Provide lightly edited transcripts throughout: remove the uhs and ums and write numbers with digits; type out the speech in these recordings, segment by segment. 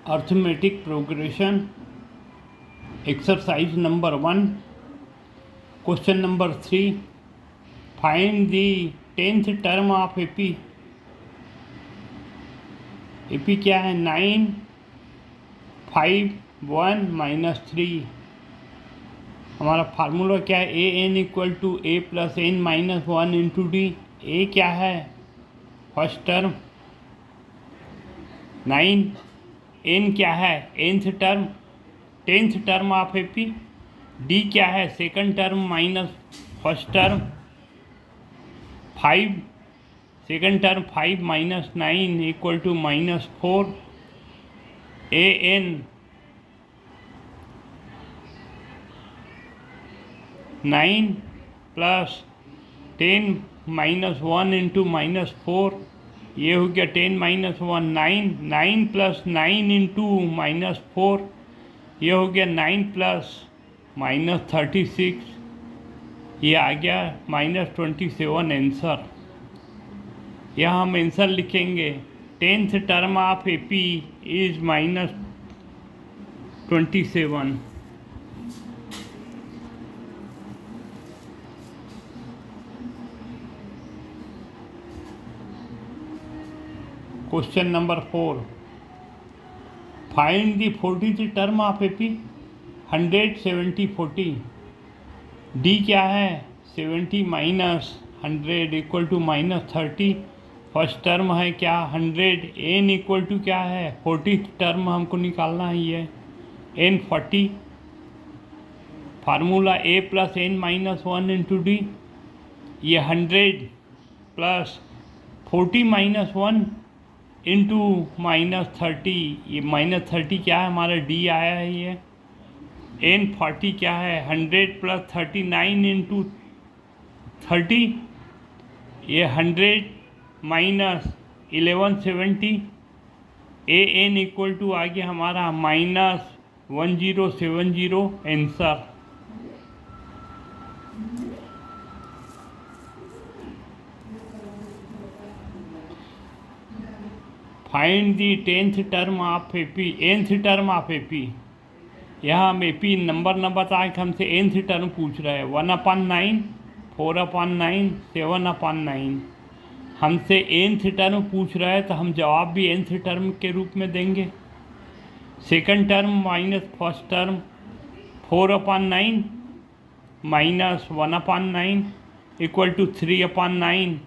Arithmetic progression exercise number 1 question number 3 find the 10th term of AP. AP क्या है? 9 5 1 -3। हमारा formula क्या है? A n equal to a plus n minus 1 into d. A क्या है? First term 9। N क्या है? nth term 10th term of AP. D क्या है? Second term minus first term 5। Second term 5 minus 9 equal to -4। A n 9 plus 10 minus 1 into -4, ये हो गया 10 minus 1 9। 9 plus 9 into -4, ये हो गया 9 प्लस -36, ये आ गया -27 आंसर। यहाँ हम आंसर लिखेंगे 10th term of A P -27। Question number 4 find the 40th term of A. 100 70 40। D क्या है? 70 minus 100 equal to -30। First term है क्या? 100। एन इक्वल टू क्या है? 40th टर्म हमको निकालना है, ये n 40। Formula a plus n minus 1 into d. ये 100 प्लस 40 माइनस 1 इंटू -30। ये -30 क्या है? हमारा डी आया है। ये एन 40 क्या है? 100 प्लस 39 इंटू 30। ये 100 minus 1170। A n equal to आ गया हमारा -1070 answer. Find the 10th term of AP. nth term of AP. यहाँ हम एपी नंबर न बता के हमसे nth टर्म पूछ रहा है। 1/9, 4/9, 7/9। हमसे nth टर्म पूछ रहा है तो हम जवाब भी nth टर्म के रूप में देंगे। Second term minus first term 4/9 minus 1/9 equal to 3/9।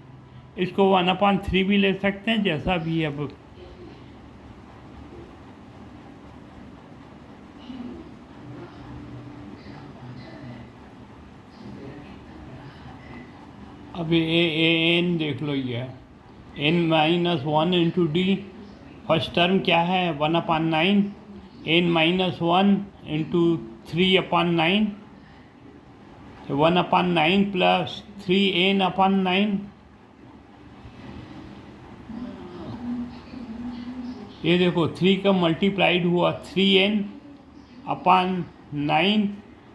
इसको 1/3 भी ले सकते हैं, जैसा भी है। अब ए एन देख लो, ये n minus 1 into d. First term क्या है? 1/9। N minus 1 into 3/9, 1/9 plus 3n/9। ये देखो 3 का मल्टीप्लाइड हुआ 3n/9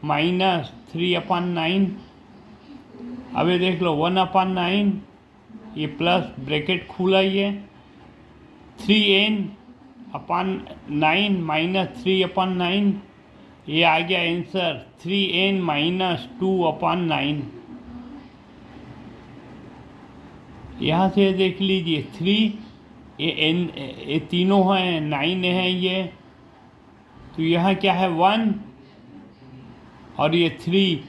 माइनस 3/9। अब ये देख लो 1/9, ये प्लस ब्रैकेट खुला, ये 3n/9 माइनस 3/9, ये आ गया आंसर 3n माइनस 2/9। यहाँ से देख लीजिए 3, ये तीनों हैं, 9 है ये, तो यहाँ क्या है 1 और ये 3,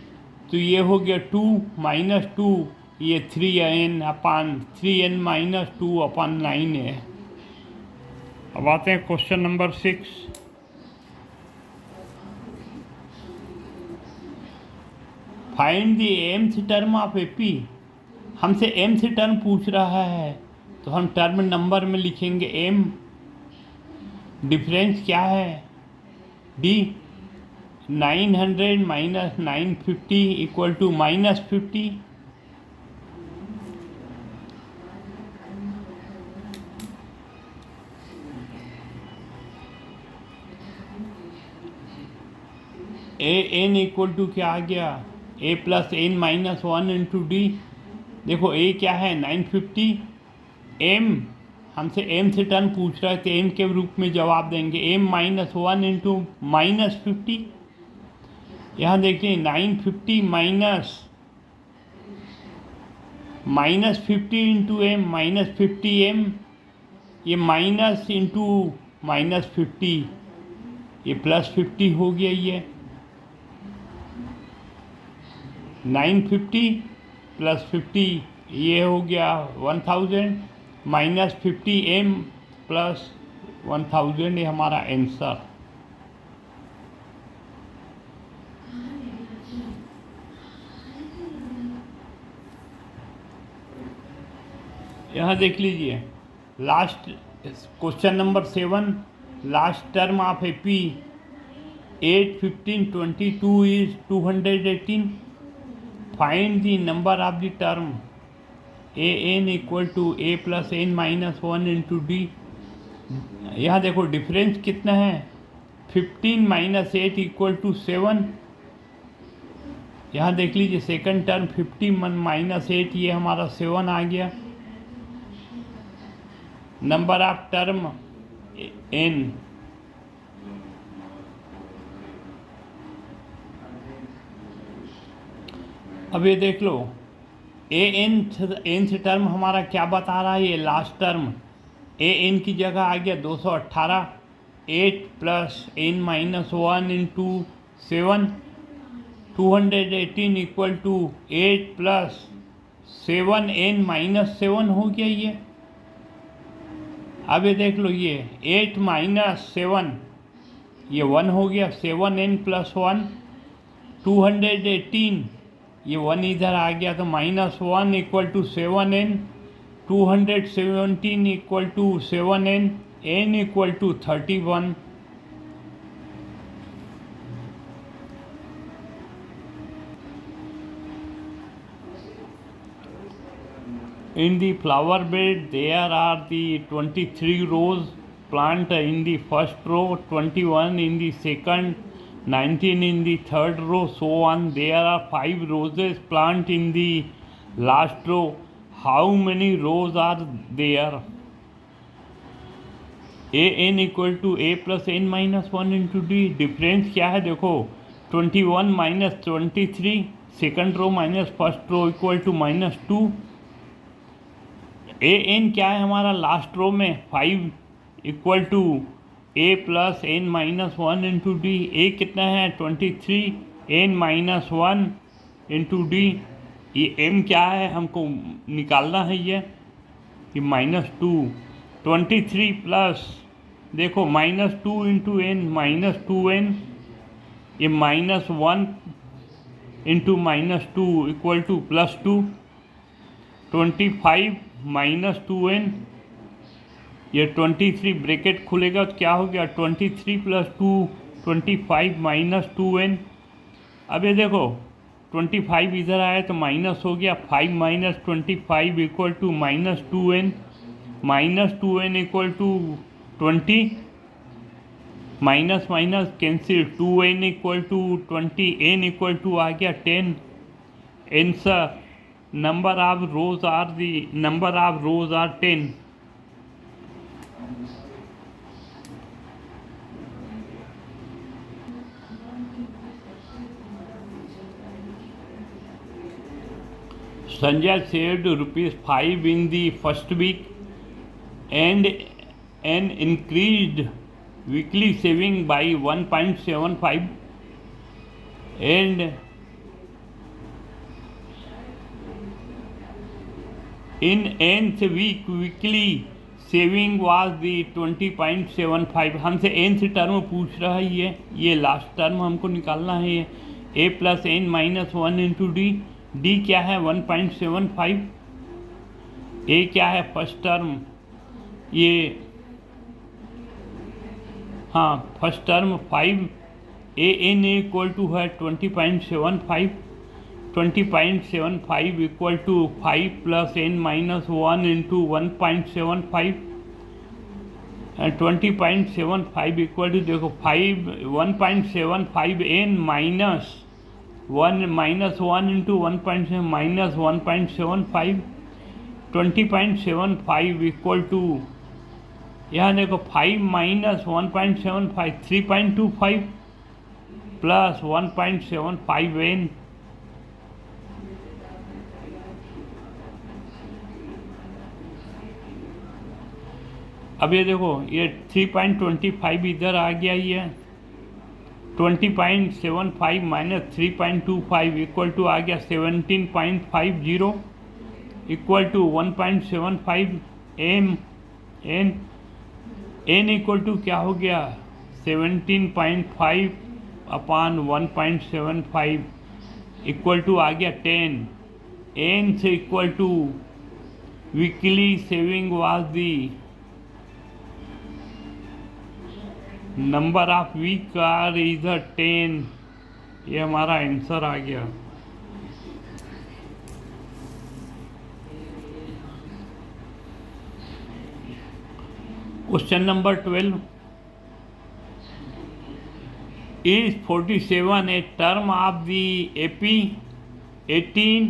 तो ये हो गया 2 माइनस 2, ये 3n माइनस 2/9 है। अब आते हैं question number 6। Find the mth term of AP. हमसे mth टर्म पूछ रहा है तो हम टर्म नंबर में लिखेंगे m। डिफरेंस क्या है? d 900 minus 950 equal to -50। A n equal to क्या आ गया? A plus n minus 1 into d. देखो ए क्या है? 950। एम हमसे mth टर्म पूछ रहा है तो m के रूप में जवाब देंगे m-1 इंटू -50। यहाँ देखिए 950 -50 इंटू m -50m, ये माइनस इंटू -50, ये +50 हो गया। ये 950 + 50 ये हो गया 1000 -50m + 1000, ये हमारा आंसर। यहाँ देख लीजिए last question number 7, last term of AP 8, 15, 22 is 218. Find the number of the term an equal to a plus n minus 1 into d। यहाँ देखो डिफरेंस कितना है, 15 - 8 = 7। यहाँ देख लीजिए सेकंड टर्म 50 - 8, ये हमारा 7 आ गया। नंबर ऑफ टर्म n, अब ये देख लो nth टर्म हमारा क्या बता रहा है, ये लास्ट टर्म an की जगह आ गया 218। 8 + n - 1 इंटू 7, 218 = 8 + 7n - 7 हो गया ये। अब ये देख लो ये 8 - 7, ये 1 हो गया, 7n + 1, 218, ये 1 इधर आ गया तो -1 = 7n, 217 = 7n, n = 31। In the flower bed there are the 23 rows plant in the first row, 21 in the second, 19 in the third row, so on. There are 5 roses plant in the last row. How many rows are there? an = a plus n minus 1 into d। Difference क्या है देखो, 21 - 23 second row minus first row = -2। an क्या है हमारा last row में, 5 = a plus n minus 1 into d। a कितना है 23, n minus 1 into d। ये m क्या है हमको निकालना है, ये -2। 23 प्लस देखो -2 into n -2n, ये -1 into -2 = +2। 25 - 2n, ये 23 ब्रैकेट खुलेगा तो क्या हो गया 23 + 2 25 - 2n। अब ये देखो 25 इधर आया तो माइनस हो गया, 5 - 25 = -2n, -2n = 20, minus minus cancel, 2n = 20, n = आ गया 10। Answer number of rows are 10। Sanjay saved ₹5 in the first week and an increased weekly saving by 1.75, and in nth week weekly saving was the 20.75। हमसे nth term पूछ रहा है, ये last term हमको निकालना है। a plus n minus 1 into d, d क्या है 1.75, a क्या है फर्स्ट टर्म, ये हाँ फर्स्ट टर्म 5, a n = है 20.75, 20.75 = 5 plus n minus 1 into 1.75, and 20.75 देखो 5 1.75 n minus 1 into 1.7 minus 1.75, 20.75 = यहाँ देखो 5 माइनस 1.75 3.25 प्लस 1.75 n। अब ये देखो ये 3.25 इधर आ गया, ये 20.75 माइनस 3.25 इक्वल टू आ गया 17.50 equal to 1.75 m n equal to क्या हो गया 17.5 अपान 1.75 इक्वल टू आ गया 10। एन से equal to weekly saving was the number of week are इधर 10। ये हमारा आंसर आ गया। Question number 12 is 47 a term of the AP 18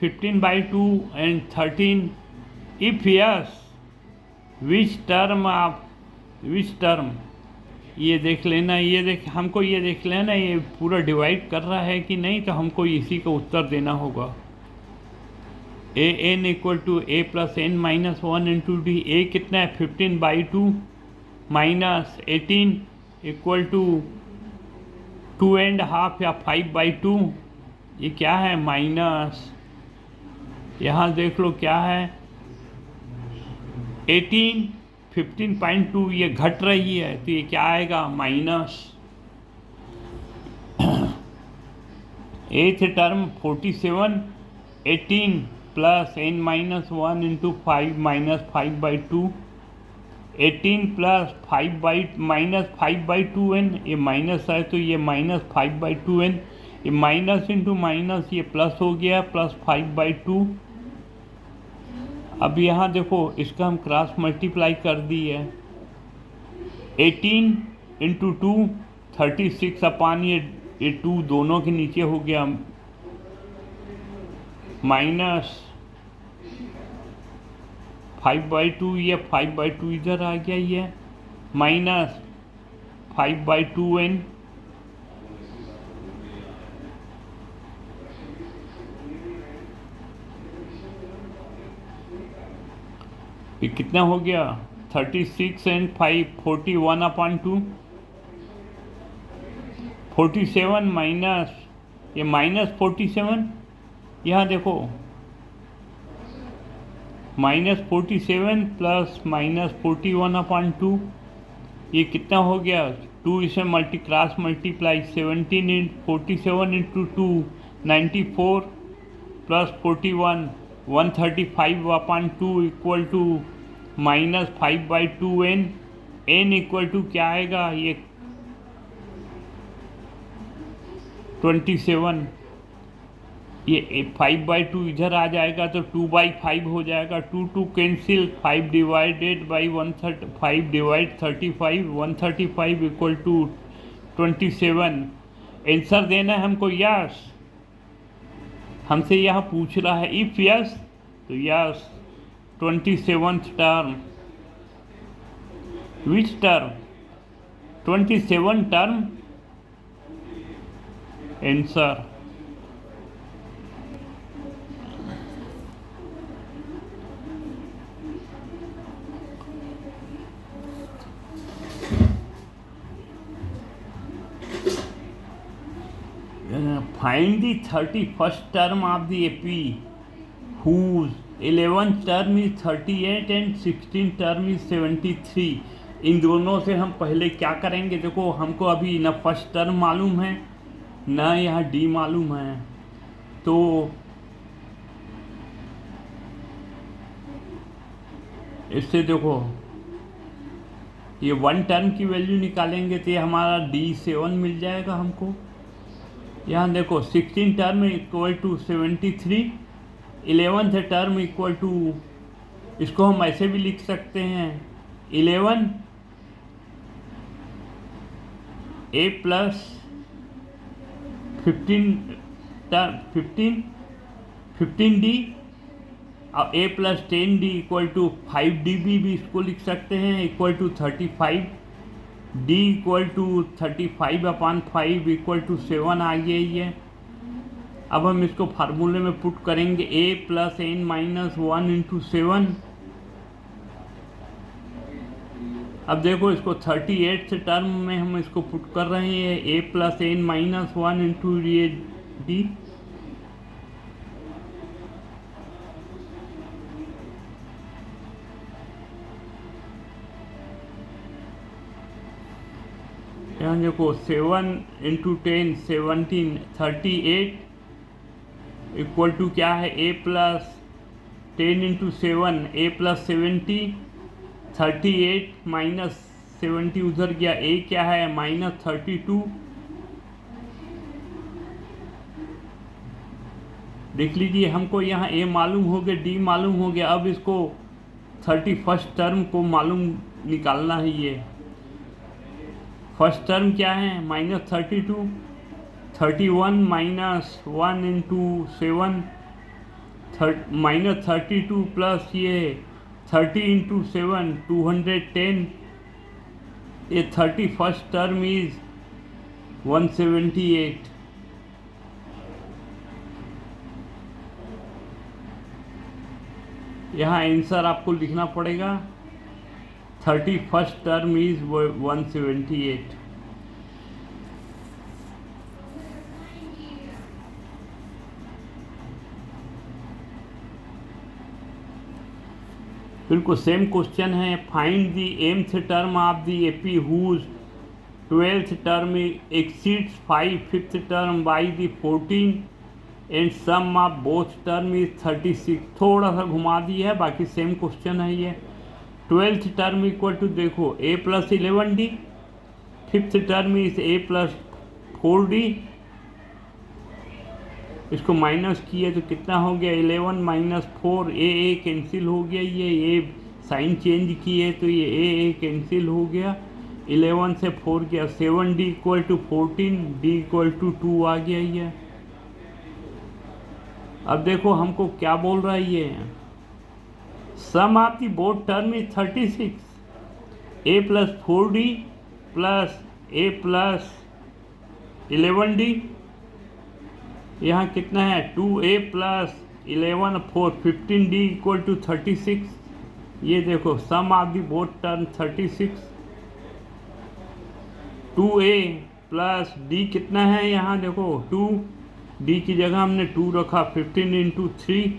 15/2 and 13? If yes, which term? ये देख लेना, हमको ये देख लेना ये पूरा डिवाइड कर रहा है कि नहीं, तो हमको इसी का उत्तर देना होगा। A n equal to a plus n minus 1 into d. A कितना है 15/2 माइनस 18 इक्वल टू 2.5 या 5/2। ये क्या है माइनस, यहाँ देख लो क्या है 18 15.2, ये घट रही है तो ये क्या आएगा minus. Th term 47 18 plus n minus 1 into 5 minus 5/2 18 plus 5 minus 5/2n, ये माइनस है तो ये माइनस 5/2n, ये माइनस इंटू माइनस ये प्लस हो गया प्लस 5/2। अब यहाँ देखो इसका हम क्रॉस मल्टीप्लाई कर दिए 18 इंटू 2 36 अपान ये 2 दोनों के नीचे हो गया माइनस 5/2, ये 5/2 इधर आ गया, ये माइनस 5/2n। ये कितना हो गया 36 एंड 5 41/2 47 माइनस ये माइनस 47, यहाँ देखो माइनस 47 प्लस माइनस 41/2, ये कितना हो गया 2 इसे cross multiply 47 into 2 94 plus 41 135/2 equal to minus 5/2n। n equal to क्या आएगा ये 27, ये 5/2 इधर आ जाएगा तो 2/5 हो जाएगा। 2 cancel 5 divided by 5 divide 35 135 equal to 27। Answer देना है हमको यस, हमसे यहाँ पूछ रहा है इफ यस तो yes 27th term. Which term 27 term answer. Find the 31st term of the AP whose 11th term is 38 and 16th term is 73। इन दोनों से हम पहले क्या करेंगे, देखो हमको अभी ना फर्स्ट टर्म मालूम है ना यहाँ डी मालूम है, तो इससे देखो ये 1 टर्म की वैल्यू निकालेंगे तो ये हमारा D7 मिल जाएगा हमको। यहाँ देखो 16 term equal to 73, 11th term equal to, इसको हम ऐसे भी लिख सकते हैं 11 ए प्लस 15 डी अब a plus 10d equal to 5db भी इसको लिख सकते हैं, equal to 35, d equal to 35/5 equal to 7 आ गया ये। अब हम इसको फार्मूले में पुट करेंगे, a plus n minus 1 into 7। अब देखो इसको 38 से टर्म में हम इसको पुट कर रहे हैं, a plus n minus 1 into ये d। यहाँ देखो 7 इंटू 10 17 38 इक्वल टू क्या है, a plus 10 into 7 a plus 70, 38 minus 70 उधर गया, a क्या है माइनस 32। देख लीजिए हमको यहाँ a मालूम हो गया, d मालूम हो गया। अब इसको 31st टर्म को मालूम निकालना है। ये फर्स्ट टर्म क्या है -32, 31 माइनस 1 इंटू 7 -32 प्लस ये 30 इंटू 7 210। ये 31st टर्म इज 178। यहाँ आंसर आपको लिखना पड़ेगा 31st टर्म इज 178। बिल्कुल सेम क्वेश्चन है। Find the mth term of the A P 12th term exceeds 5 5th term by the 14 and sum of both term is 36। थोड़ा सा घुमा दिया है, बाकी सेम क्वेश्चन है ये। 12th टर्म इक्वल टू देखो a plus 11d, 5th term is a plus 4d। इसको माइनस किए तो कितना हो गया 11 माइनस 4, ए कैंसिल हो गया। ये साइन चेंज किए तो ये ए कैंसिल हो गया, 11 से 4 गया, 7d equal to 14, d equal to 2 आ गया ये। अब देखो हमको क्या बोल रहा है ये, sum of the both term is 36, a plus 4d plus a plus 11d। यहाँ कितना है 2a plus 11 4 15d equal to 36। ये देखो sum of the both term 36, 2a plus d कितना है, यहाँ देखो 2d की जगह हमने 2 रखा, 15 into 3,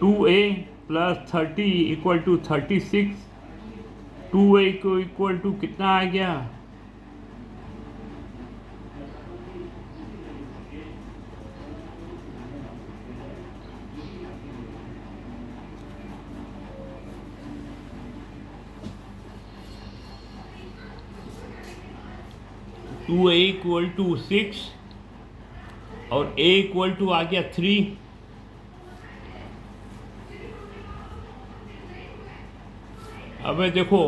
2a plus 30 equal to 36। 2a को इक्वल टू कितना आ गया 2a इक्वल टू 6 और a इक्वल टू आ गया 3। अब देखो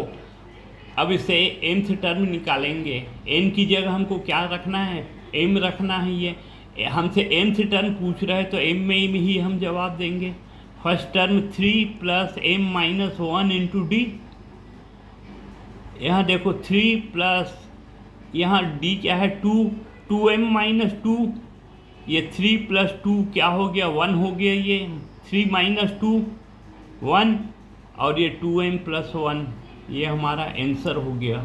अब इसे nth टर्म निकालेंगे। n की जगह हमको क्या रखना है, m रखना है। ये हमसे nth टर्म पूछ रहा है तो m में ही हम जवाब देंगे। First term 3 plus m minus 1 into D. यहाँ देखो 3 प्लस यहाँ d क्या है 2, 2m माइनस 2, ये 3 प्लस 2 क्या हो गया 1 हो गया। ये 3 माइनस 2 1 और ये 2m प्लस 1, ये हमारा आंसर हो गया।